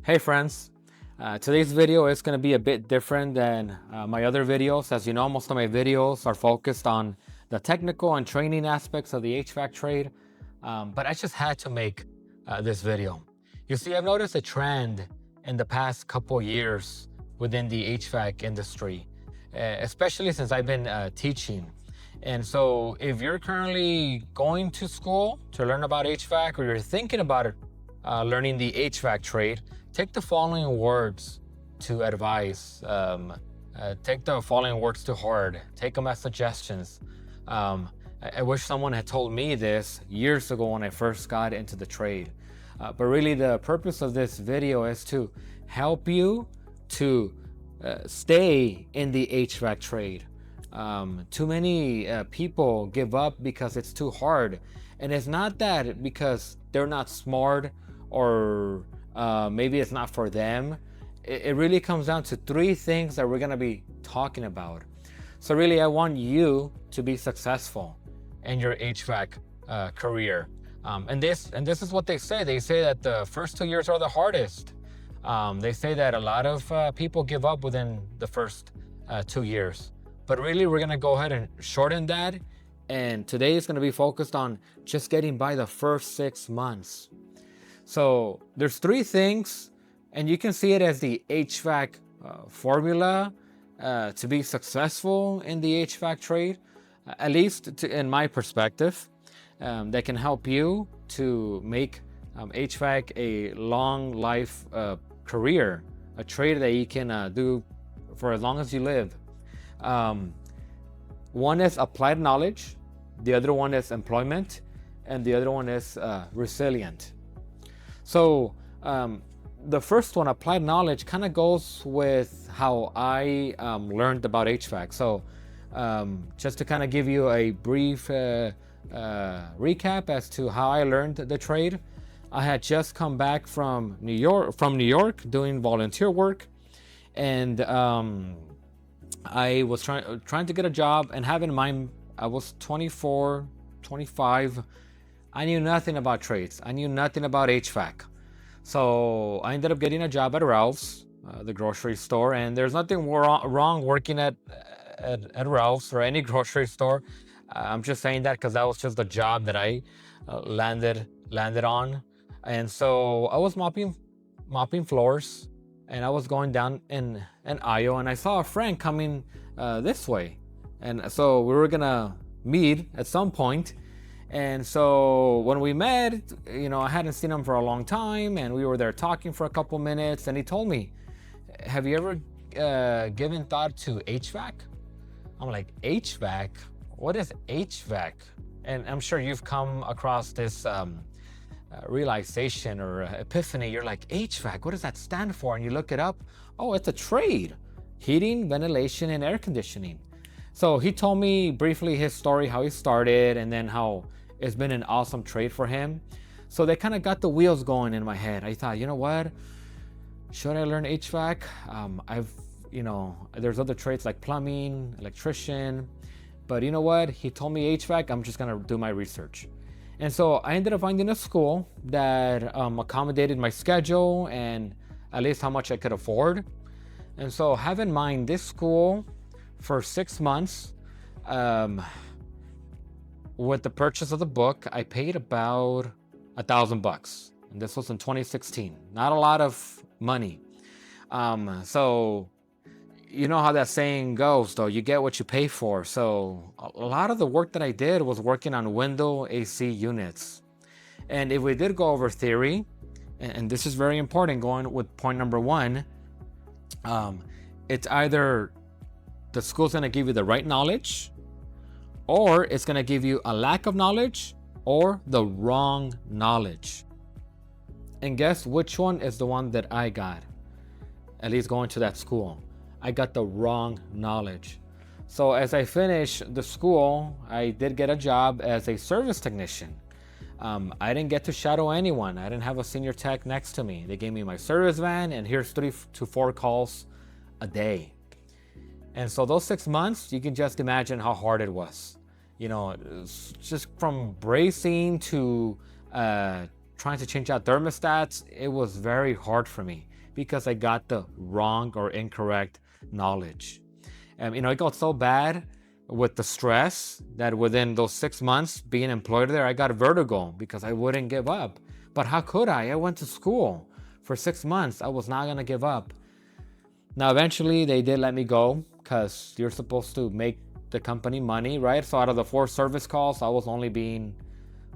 Hey friends, today's video is going to be a bit different than my other videos. As you know, most of my videos are focused on the technical and training aspects of the HVAC trade, but I just had to make this video. You see, I've noticed a trend in the past couple years within the HVAC industry, especially since I've been teaching. And so if you're currently going to school to learn about HVAC, or you're thinking about it, learning the HVAC trade, take the following words to advise. Take the following words to heart. Take them as suggestions. I wish someone had told me this years ago when I first got into the trade. But really the purpose of this video is to help you to stay in the HVAC trade. Too many people give up because it's too hard. And it's not that because they're not smart or maybe it's not for them. It really comes down to three things that we're going to be talking about. So really, I want you to be successful in your HVAC career. And this is what they say. They say that the first 2 years are the hardest. They say that a lot of people give up within the first 2 years. But really, we're going to go ahead and shorten that. And today is going to be focused on just getting by the first 6 months. So there's three things, and you can see it as the HVAC formula to be successful in the HVAC trade, at least in my perspective, that can help you to make HVAC a long life career, a trade that you can do for as long as you live. One is applied knowledge, the other one is employment, and the other one is resilient. So the first one, applied knowledge, kind of goes with how I learned about HVAC. So just to kind of give you a brief recap as to how I learned the trade, I had just come back from New York doing volunteer work, and I was trying to get a job and have in mind, I was 24, 25. I knew nothing about trades. I knew nothing about HVAC. So I ended up getting a job at Ralph's, the grocery store. And there's nothing wrong working at Ralph's or any grocery store. I'm just saying that because that was just the job that I landed on. And so I was mopping floors, and I was going down in an aisle, and I saw a friend coming this way. And so we were gonna meet at some point. And so when we met, I hadn't seen him for a long time, and we were there talking for a couple minutes, and he told me, have you ever given thought to HVAC? I'm like, HVAC? What is HVAC? And I'm sure you've come across this realization or epiphany. You're like, HVAC, what does that stand for? And you look it up. Oh, it's a trade: heating, ventilation, and air conditioning. So he told me briefly his story, how he started, and then how it's been an awesome trade for him. So they kind of got the wheels going in my head. I thought, you know what? Should I learn HVAC? There's other trades like plumbing, electrician, but you know what? He told me HVAC, I'm just gonna do my research. And so I ended up finding a school that accommodated my schedule and at least how much I could afford. And so have in mind, this school for 6 months, with the purchase of the book, I paid about $1,000, and this was in 2016. Not a lot of money. So you know how that saying goes, though, you get what you pay for. So a lot of the work that I did was working on window AC units. And if we did go over theory, and this is very important, going with point number one, it's either the school's going to give you the right knowledge, or it's going to give you a lack of knowledge or the wrong knowledge. And guess which one is the one that I got, at least going to that school? I got the wrong knowledge. So as I finished the school, I did get a job as a service technician. I didn't get to shadow anyone. I didn't have a senior tech next to me. They gave me my service van, and here's 3 to 4 calls a day. And so those 6 months, you can just imagine how hard it was. Just from bracing to trying to change out thermostats, it was very hard for me because I got the wrong or incorrect knowledge. And it got so bad with the stress that within those 6 months being employed there, I got vertigo because I wouldn't give up. But how could I? I went to school for 6 months. I was not gonna give up. Now, eventually they did let me go because you're supposed to make the company money, right? So out of the 4 service calls, I was only being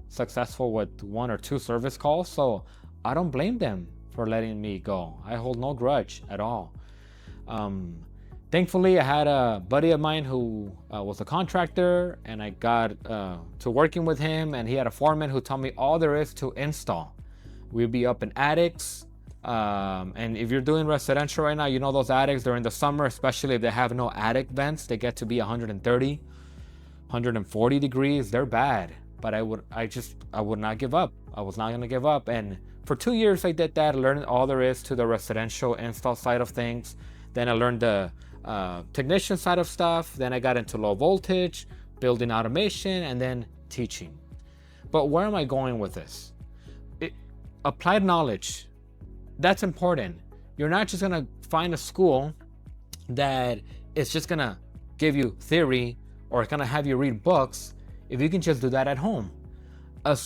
successful with 1 or 2 service calls. So I don't blame them for letting me go. I hold no grudge at all. Thankfully, I had a buddy of mine who was a contractor, and I got to working with him, and he had a foreman who taught me all there is to install. We'd be up in attics, and if you're doing residential right now, those attics during the summer, especially if they have no attic vents, they get to be 130, 140 degrees. They're bad, but I would not give up. I was not gonna give up, and for 2 years I did that, learning all there is to the residential install side of things. Then I learned the technician side of stuff. Then I got into low voltage, building automation, and then teaching. But where am I going with this? Applied knowledge, that's important. You're not just gonna find a school that is just gonna give you theory or gonna have you read books if you can just do that at home. A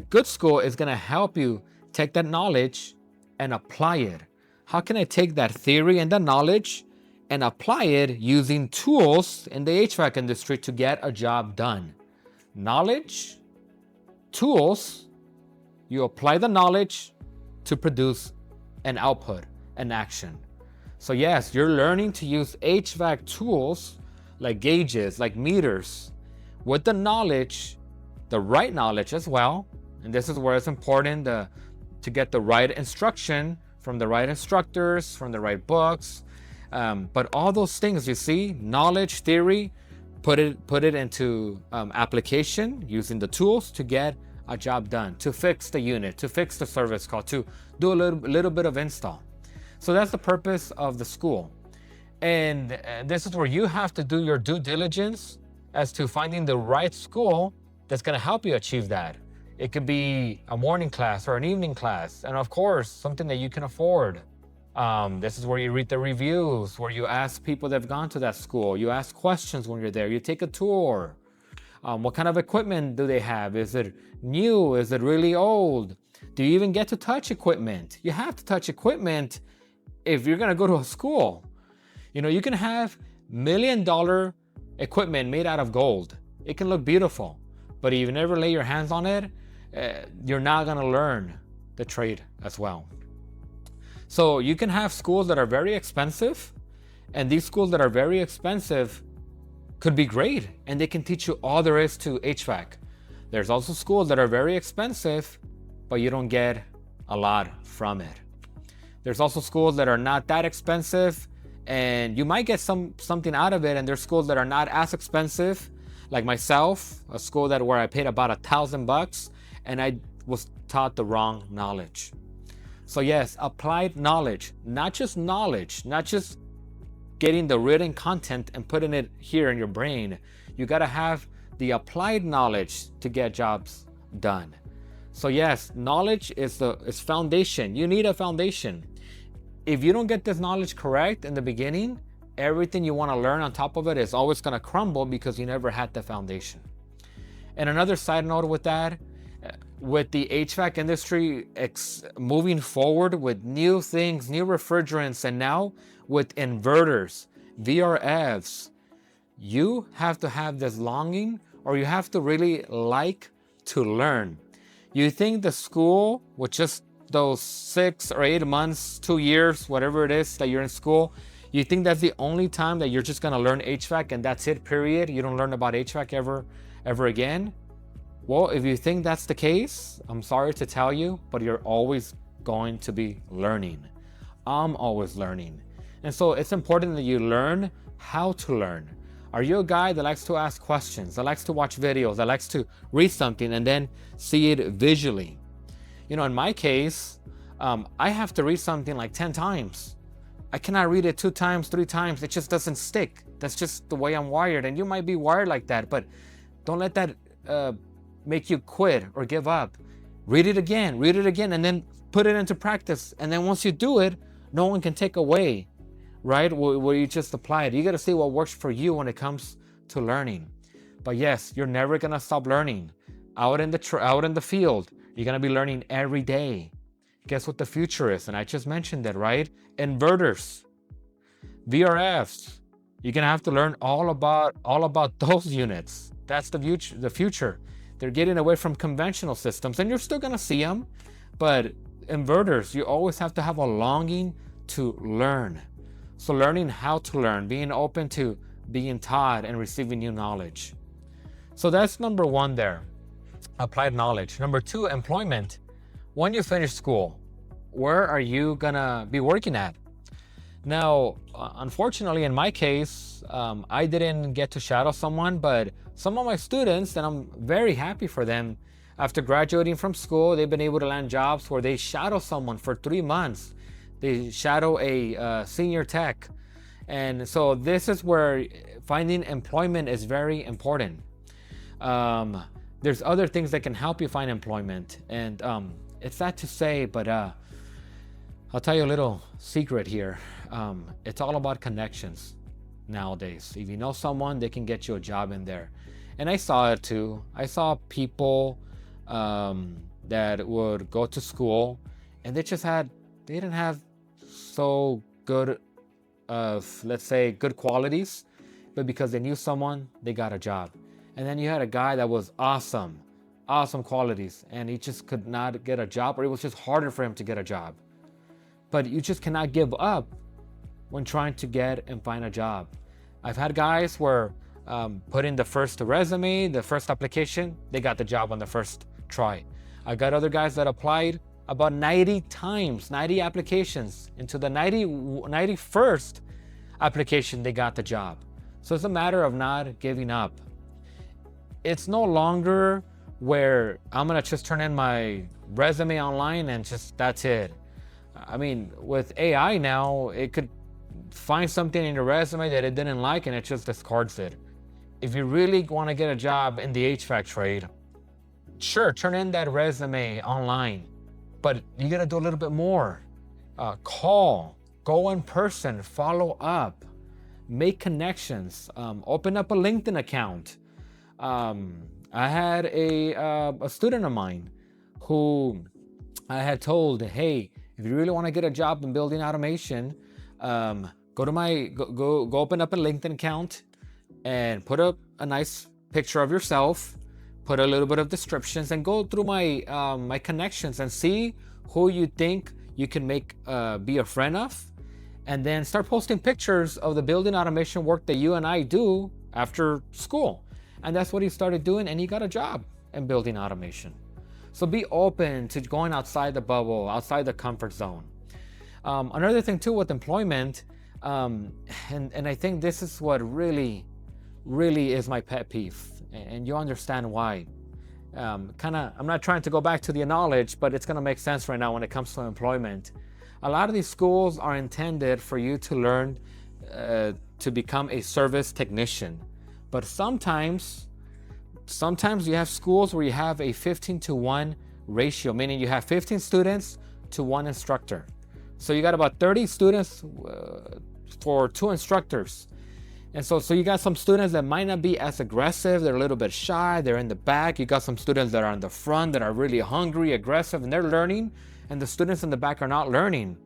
good school is gonna help you take that knowledge and apply it. How can I take that theory and that knowledge and apply it using tools in the HVAC industry to get a job done? Knowledge, tools, you apply the knowledge to produce an output, an action. So yes, you're learning to use HVAC tools like gauges, like meters, with the knowledge, the right knowledge as well. And this is where it's important to get the right instruction from the right instructors, from the right books. But all those things, you see, knowledge, theory, put it into application using the tools to get a job done, to fix the unit, to fix the service call, to do a little bit of install. So that's the purpose of the school. And this is where you have to do your due diligence as to finding the right school that's going to help you achieve that. It could be a morning class or an evening class, and of course, something that you can afford. This is where you read the reviews, where you ask people that have gone to that school. You ask questions when you're there. You take a tour. What kind of equipment do they have? Is it new? Is it really old? Do you even get to touch equipment? You have to touch equipment if you're gonna go to a school. You can have $1 million equipment made out of gold. It can look beautiful, but if you never lay your hands on it, you're not gonna learn the trade as well. So you can have schools that are very expensive, and these schools that are very expensive could be great, and they can teach you all there is to HVAC. There's also schools that are very expensive, but you don't get a lot from it. There's also schools that are not that expensive, and you might get something out of it, and there's schools that are not as expensive, like myself, a school where I paid about $1,000, and I was taught the wrong knowledge. So yes, applied knowledge, not just getting the written content and putting it here in your brain. You gotta have the applied knowledge to get jobs done. So yes, knowledge is foundation. You need a foundation. If you don't get this knowledge correct in the beginning, everything you want to learn on top of it is always going to crumble because you never had the foundation. And another side note with that, with the HVAC industry moving forward with new things, new refrigerants, and now with inverters, VRFs, you have to have this longing, or you have to really like to learn. You think the school with just those 6 or 8 months, 2 years, whatever it is that you're in school, you think that's the only time that you're just gonna learn HVAC and that's it, period? You don't learn about HVAC ever again? Well, if you think that's the case, I'm sorry to tell you, but you're always going to be learning. I'm always learning. And so it's important that you learn how to learn. Are you a guy that likes to ask questions, that likes to watch videos, that likes to read something and then see it visually? In my case, I have to read something like 10 times. I cannot read it 2 times, 3 times. It just doesn't stick. That's just the way I'm wired. And you might be wired like that, but don't let that make you quit or give up. read it again, and then put it into practice. And then once you do it, no one can take away, right? Where you just apply it. You got to see what works for you when it comes to learning. But yes, you're never gonna stop learning. Out in the field, you're gonna be learning every day. Guess what the future is? And I just mentioned it, right? Inverters, VRFs. You're gonna have to learn all about those units. That's the future. They're getting away from conventional systems, and you're still gonna see them, but inverters, you always have to have a longing to learn. So learning how to learn, being open to being taught and receiving new knowledge. So that's number one there, applied knowledge. Number two, employment. When you finish school, where are you gonna be working at? Now, unfortunately, in my case, I didn't get to shadow someone, but some of my students, and I'm very happy for them, after graduating from school, they've been able to land jobs where they shadow someone for 3 months. They shadow a senior tech. And so this is where finding employment is very important. There's other things that can help you find employment. And it's sad to say, but I'll tell you a little secret here. It's all about connections nowadays. If you know someone, they can get you a job in there. And I saw it too. I saw people that would go to school and they didn't have so good of, let's say, good qualities, but because they knew someone, they got a job. And then you had a guy that was awesome qualities, and he just could not get a job, or it was just harder for him to get a job. But you just cannot give up when trying to get and find a job. I've had guys where put in the first resume, the first application, they got the job on the first try. I got other guys that applied about 90 times, 90 applications. Into the 91st application, they got the job. So it's a matter of not giving up. It's no longer where I'm gonna just turn in my resume online and just that's it. I mean, with AI now, it could find something in your resume that it didn't like and it just discards it. If you really want to get a job in the HVAC trade, sure, turn in that resume online, but you gotta do a little bit more. Call, go in person, follow up, make connections, open up a LinkedIn account. I had a student of mine who I had told, hey, if you really want to get a job in building automation, go open up a LinkedIn account and put up a nice picture of yourself, put a little bit of descriptions, and go through my my connections and see who you think you can make be a friend of, and then start posting pictures of the building automation work that you and I do after school. And that's what he started doing, and he got a job in building automation. So be open to going outside the bubble, outside the comfort zone. Another thing too with employment, and I think this is what really is my pet peeve, and you understand why. I'm not trying to go back to the knowledge, but it's gonna make sense right now when it comes to employment. A lot of these schools are intended for you to learn to become a service technician. But sometimes you have schools where you have a 15-to-1 ratio, meaning you have 15 students to 1 instructor. So you got about 30 students for 2 instructors. And so you got some students that might not be as aggressive, they're a little bit shy, they're in the back. You got some students that are in the front that are really hungry, aggressive, and they're learning, and the students in the back are not learning.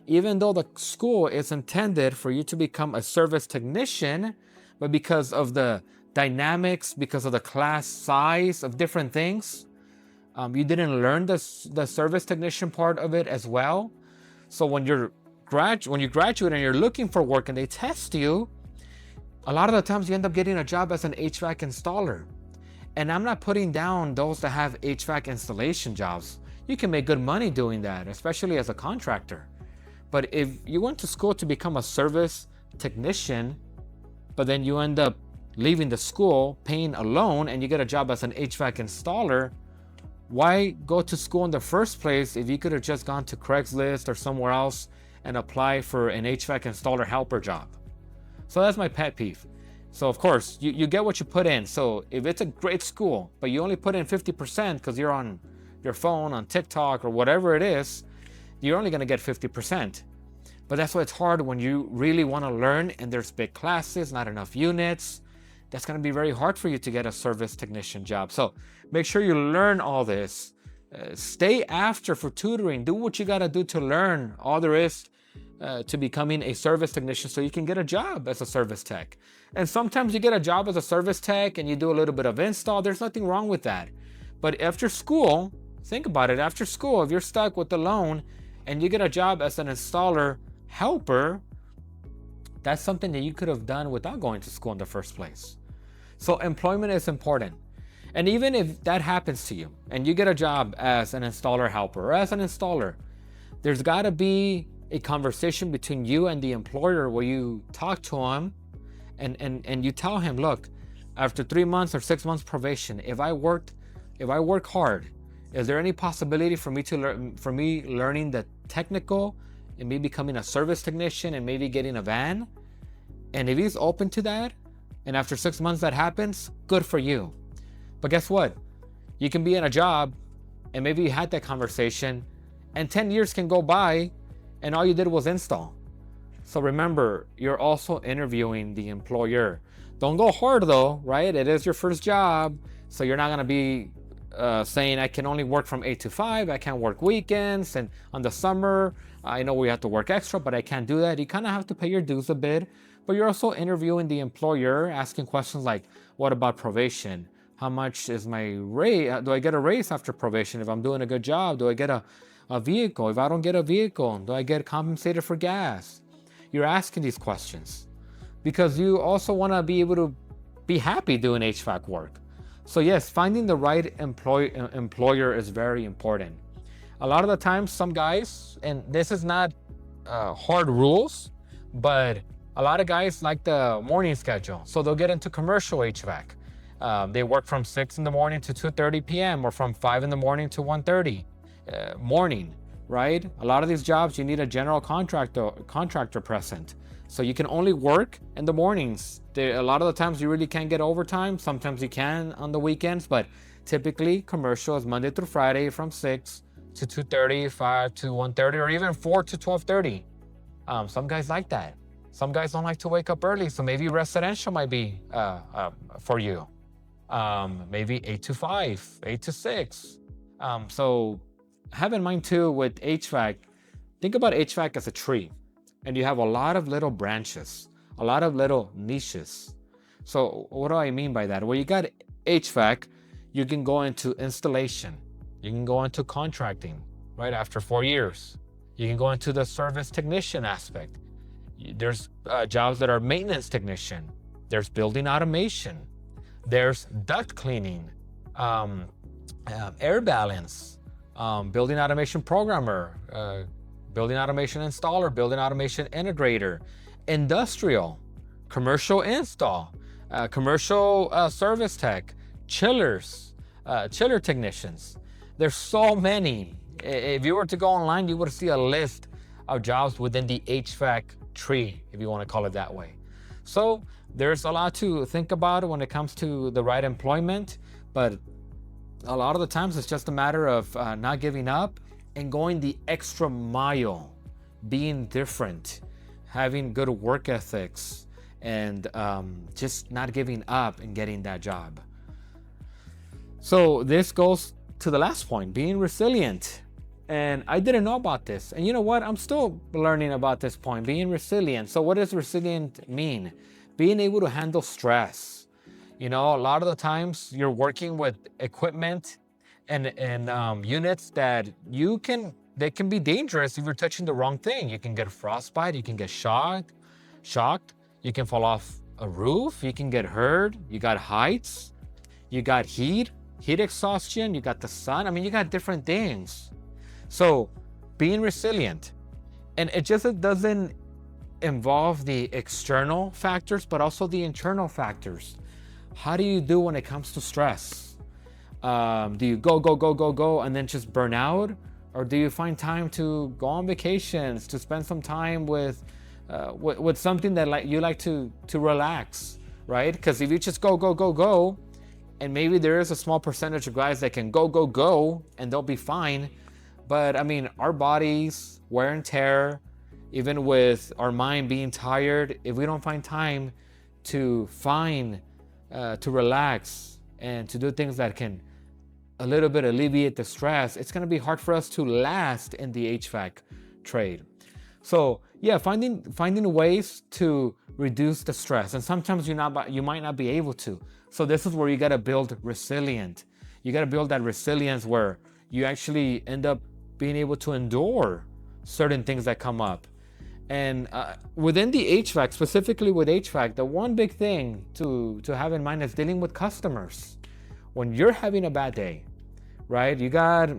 Even though the school is intended for you to become a service technician, but because of the dynamics, because of the class size of different things, you didn't learn the service technician part of it as well. So when you graduate and you're looking for work and they test you, a lot of the times you end up getting a job as an HVAC installer. And I'm not putting down those that have HVAC installation jobs. You can make good money doing that, especially as a contractor. But if you went to school to become a service technician, but then you end up leaving the school, paying a loan, and you get a job as an HVAC installer, why go to school in the first place if you could have just gone to Craigslist or somewhere else and apply for an HVAC installer helper job? So that's my pet peeve. So of course, you get what you put in. So if it's a great school, but you only put in 50% because you're on your phone, on TikTok, or whatever it is, you're only going to get 50%. But that's why it's hard when you really want to learn and there's big classes, not enough units. That's going to be very hard for you to get a service technician job. So make sure you learn all this. Stay after for tutoring. Do what you got to do to learn all there is to becoming a service technician so you can get a job as a service tech. And sometimes you get a job as a service tech and you do a little bit of install. There's nothing wrong with that. But after school, think about it. After school, if you're stuck with the loan and you get a job as an installer helper, that's something that you could have done without going to school in the first place. So employment is important. And even if that happens to you and you get a job as an installer helper or as an installer, there's got to be a conversation between you and the employer where you talk to him and you tell him, look, after 3 months or 6 months probation, if I work hard, is there any possibility for me learning the technical and me becoming a service technician and maybe getting a van? And if he's open to that, and after 6 months that happens, good for you. But guess what? You can be in a job and maybe you had that conversation and 10 years can go by and all you did was install. So remember, you're also interviewing the employer. Don't go hard though, right? It is your first job. So you're not gonna be saying I can only work from 8 to 5, I can't work weekends, and on the summer, I know we have to work extra, but I can't do that. You kind of have to pay your dues a bit, but you're also interviewing the employer, asking questions like, what about probation? How much is my raise? Do I get a raise after probation if I'm doing a good job? Do I get a vehicle? If I don't get a vehicle, do I get compensated for gas? You're asking these questions because you also want to be able to be happy doing HVAC work. So yes, finding the right employer is very important. A lot of the times, some guys, and this is not hard rules, but a lot of guys like the morning schedule. So they'll get into commercial HVAC. They work from 6 in the morning to 2:30 p.m. or from 5 in the morning to 1:30 morning, right? A lot of these jobs, you need a general contractor present. So you can only work in the mornings. A lot of the times you really can't get overtime. Sometimes you can on the weekends, but typically commercial is Monday through Friday from 6 to 2:30, 5 to 1:30, or even 4 to 12:30. Some guys like that. Some guys don't like to wake up early, so maybe residential might be for you. Maybe 8 to 5, 8 to 6. So have in mind too with HVAC, think about HVAC as a tree. And you have a lot of little branches, a lot of little niches. So what do I mean by that? Well, you got HVAC, you can go into installation, you can go into contracting, right, after 4 years. You can go into the service technician aspect. There's jobs that are maintenance technician. There's building automation. There's duct cleaning, air balance, building automation programmer, building automation installer, building automation integrator, industrial, commercial install, commercial service tech, chillers, chiller technicians. There's so many. If you were to go online, you would see a list of jobs within the HVAC tree, if you want to call it that way. So there's a lot to think about when it comes to the right employment, but a lot of the times it's just a matter of not giving up and going the extra mile, being different, having good work ethics, and just not giving up and getting that job. So this goes to the last point, being resilient. And I didn't know about this. And you know what? I'm still learning about this point, being resilient. So what does resilient mean? Being able to handle stress. You know, a lot of the times you're working with equipment and units that they can be dangerous if you're touching the wrong thing. You can get frostbite, you can get shocked, you can fall off a roof, you can get hurt, you got heights, you got heat exhaustion, you got the sun. I mean, you got different things. So being resilient, and it doesn't involve the external factors, but also the internal factors. How do you do when it comes to stress? Do you go, and then just burn out? Or do you find time to go on vacations, to spend some time with something that you like to relax, right? Because if you just go, And maybe there is a small percentage of guys that can go, and they'll be fine. But I mean, our bodies, wear and tear, even with our mind being tired, if we don't find time to relax and to do things that can a little bit alleviate the stress, it's gonna be hard for us to last in the HVAC trade. So yeah, finding ways to reduce the stress. And sometimes you might not be able to. So this is where you gotta build resilient. You gotta build that resilience where you actually end up being able to endure certain things that come up. And within the HVAC, specifically with HVAC, the one big thing to have in mind is dealing with customers. When you're having a bad day, right? You got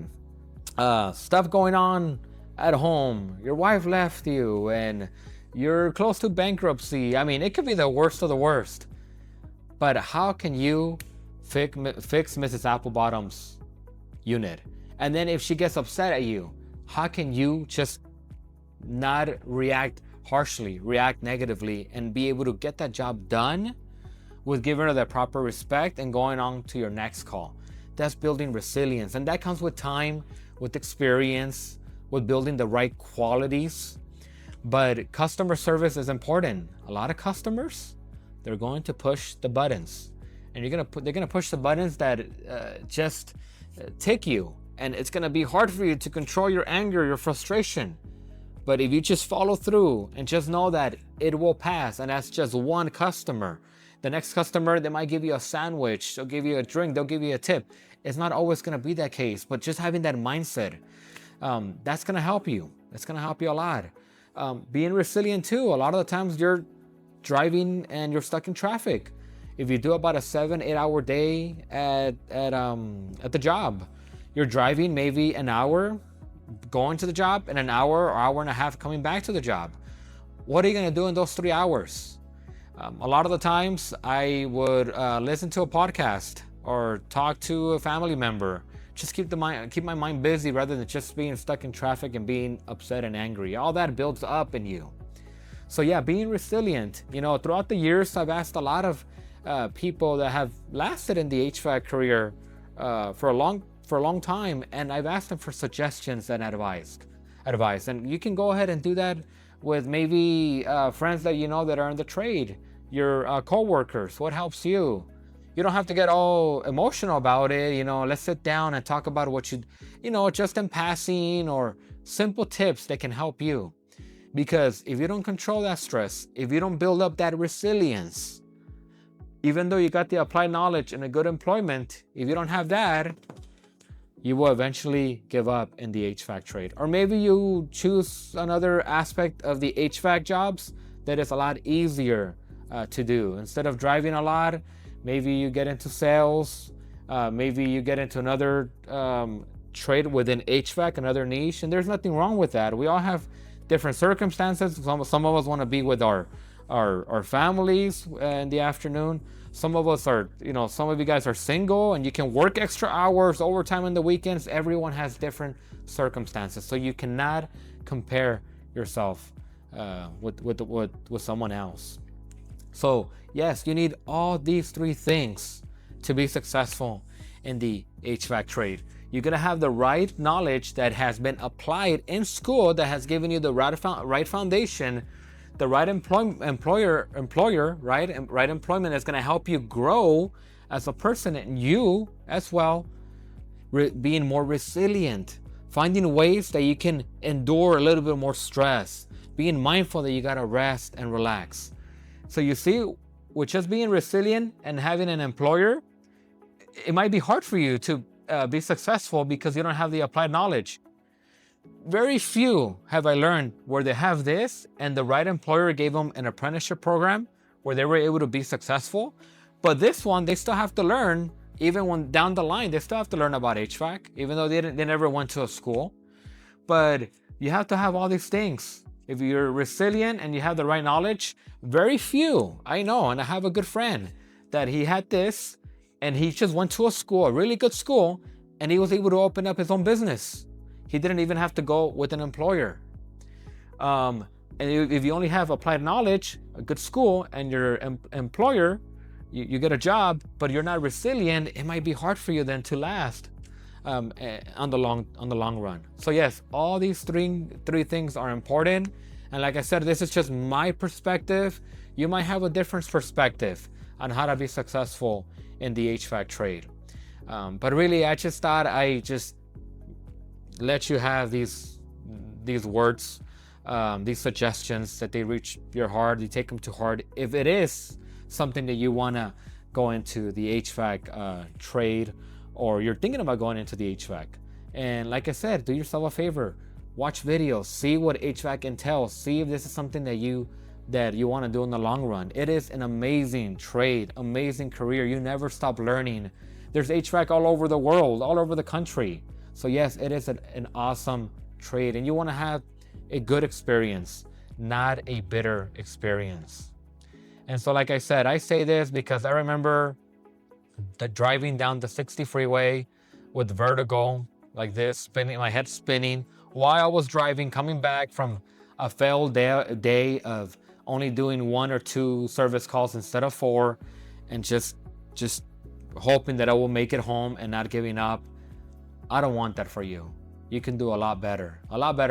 stuff going on at home, your wife left you, and you're close to bankruptcy. I mean, it could be the worst of the worst. But how can you fix Mrs. Applebottom's unit? And then if she gets upset at you, how can you just not react harshly, react negatively, and be able to get that job done with giving her the proper respect and going on to your next call? That's building resilience. And that comes with time, with experience, with building the right qualities. But customer service is important. A lot of customers, they're going to push the buttons, and they're gonna push the buttons that just tick you, and it's gonna be hard for you to control your anger, your frustration. But if you just follow through and just know that it will pass, and that's just one customer. The next customer, they might give you a sandwich, they'll give you a drink, they'll give you a tip. It's not always gonna be that case, but just having that mindset, that's gonna help you. It's gonna help you a lot. Being resilient too. A lot of the times you're driving and you're stuck in traffic. If you do about a 7-8 hour day at the job, you're driving maybe an hour going to the job and an hour or hour and a half coming back to the job. What are you gonna do in those 3 hours? A lot of the times I would listen to a podcast or talk to a family member. Just keep my mind busy rather than just being stuck in traffic and being upset and angry. All that builds up in you. So yeah, being resilient. You know, throughout the years, I've asked a lot of people that have lasted in the HVAC career for a long time, and I've asked them for suggestions and advice. And you can go ahead and do that with maybe friends that you know that are in the trade, your co-workers. What helps you? You don't have to get all emotional about it. You know, let's sit down and talk about what you know, just in passing, or simple tips that can help you. Because if you don't control that stress, if you don't build up that resilience, even though you got the applied knowledge and a good employment, if you don't have that, you will eventually give up in the HVAC trade. Or maybe you choose another aspect of the HVAC jobs that is a lot easier to do. Instead of driving a lot, maybe you get into sales, maybe you get into another trade within HVAC, another niche, and there's nothing wrong with that. We all have different circumstances. Some of us want to be with our families in the afternoon. Some of us are, you know, some of you guys are single and you can work extra hours, overtime on the weekends. Everyone has different circumstances, so you cannot compare yourself with someone else. So yes, you need all these 3 things to be successful in the HVAC trade. You're gonna have the right knowledge that has been applied in school, that has given you the right foundation, the right employer, right employment that's gonna help you grow as a person, and you as well being more resilient, finding ways that you can endure a little bit more stress, being mindful that you gotta rest and relax. So you see, with just being resilient and having an employer, it might be hard for you to be successful because you don't have the applied knowledge. Very few have I learned where they have this and the right employer gave them an apprenticeship program where they were able to be successful. But this one, they still have to learn, even when down the line, they still have to learn about HVAC, even though they never went to a school. But you have to have all these things. If you're resilient and you have the right knowledge, very few, I know, and I have a good friend that he had this, and he just went to a school, a really good school, and he was able to open up his own business. He didn't even have to go with an employer. And if you only have applied knowledge, a good school, and your employer you get a job, but you're not resilient, it might be hard for you then to last on the long run. So yes, all these three things are important. And like I said, this is just my perspective. You might have a different perspective on how to be successful in the HVAC trade. But really, I just thought I just let you have these words, these suggestions, that they reach your heart, you take them to heart. If it is something that you want to go into the HVAC trade, or you're thinking about going into the HVAC, and like I said, do yourself a favor, watch videos, see what HVAC entails, see if this is something that you want to do in the long run. It is an amazing trade, amazing career. You never stop learning. There's HVAC all over the world, all over the country. So yes, it is an awesome trade, and you want to have a good experience, not a bitter experience. And so like I said, I say this because I remember driving down the 60 freeway with vertigo like this, spinning, my head spinning while I was driving, coming back from a failed day of only doing 1 or 2 service calls instead of 4, and just hoping that I will make it home and not giving up. I don't want that for you. You can do a lot better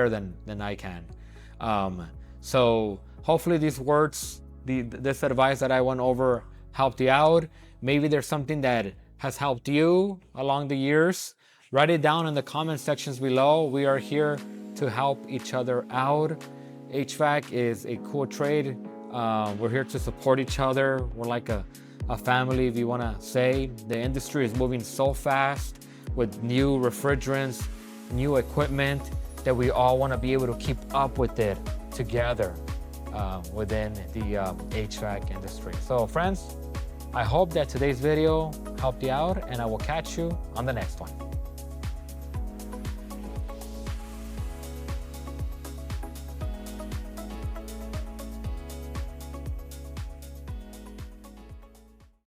than I can. So hopefully these words, this advice that I went over helped you out. Maybe there's something that has helped you along the years. Write it down in the comment sections below. We are here to help each other out. HVAC is a cool trade. We're here to support each other. We're like a family, if you want to say. The industry is moving so fast with new refrigerants, new equipment, that we all want to be able to keep up with it together within the HVAC industry. So friends, I hope that today's video helped you out, and I will catch you on the next one.